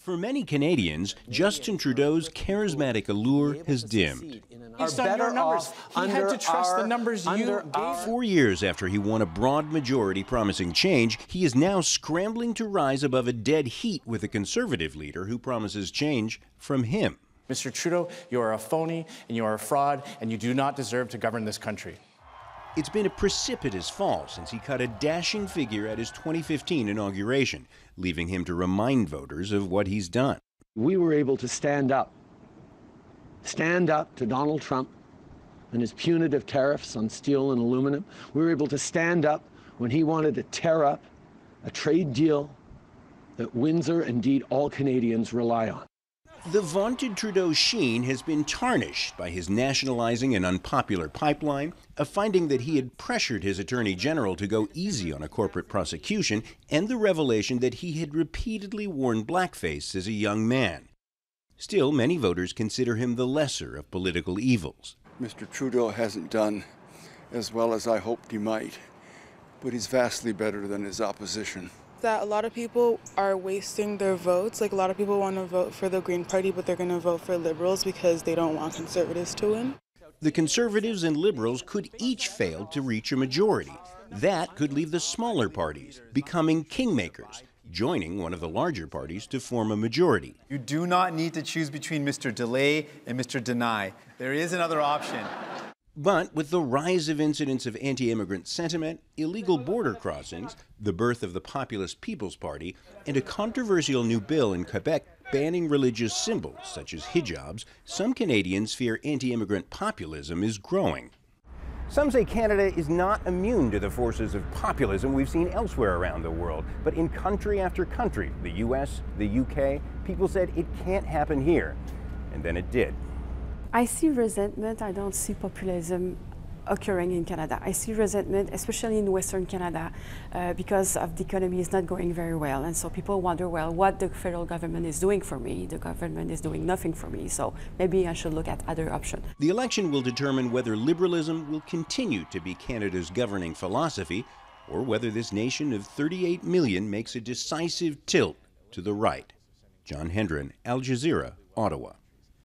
For many Canadians, Justin Trudeau's charismatic allure has dimmed. Based on your numbers, he had to trust the numbers you gave. 4 years after he won a broad majority promising change, he is now scrambling to rise above a dead heat with a Conservative leader who promises change from him. Mr. Trudeau, you are a phony and you are a fraud and you do not deserve to govern this country. It's been a precipitous fall since he cut a dashing figure at his 2015 inauguration, leaving him to remind voters of what he's done. We were able to stand up to Donald Trump and his punitive tariffs on steel and aluminum. We were able to stand up when he wanted to tear up a trade deal that Windsor, indeed all Canadians, rely on. The vaunted Trudeau sheen has been tarnished by his nationalizing an unpopular pipeline, a finding that he had pressured his Attorney General to go easy on a corporate prosecution, and the revelation that he had repeatedly worn blackface as a young man. Still, many voters consider him the lesser of political evils. Mr. Trudeau hasn't done as well as I hoped he might, but he's vastly better than his opposition. That a lot of people are wasting their votes. Like, a lot of people want to vote for the Green Party, but they're going to vote for Liberals because they don't want Conservatives to win. The Conservatives and Liberals could each fail to reach a majority. That could leave the smaller parties becoming kingmakers, joining one of the larger parties to form a majority. You do not need to choose between Mr. Delay and Mr. Deny. There is another option. But with the rise of incidents of anti-immigrant sentiment, illegal border crossings, the birth of the Populist People's Party, and a controversial new bill in Quebec banning religious symbols such as hijabs, some Canadians fear anti-immigrant populism is growing. Some say Canada is not immune to the forces of populism we've seen elsewhere around the world. But in country after country, the US, the UK, people said it can't happen here. And then it did. I see resentment. I don't see populism occurring in Canada. I see resentment, especially in Western Canada, because of the economy is not going very well. And so people wonder, well, what the federal government is doing for me. The government is doing nothing for me. So maybe I should look at other options. The election will determine whether liberalism will continue to be Canada's governing philosophy, or whether this nation of 38 million makes a decisive tilt to the right. John Hendren, Al Jazeera, Ottawa.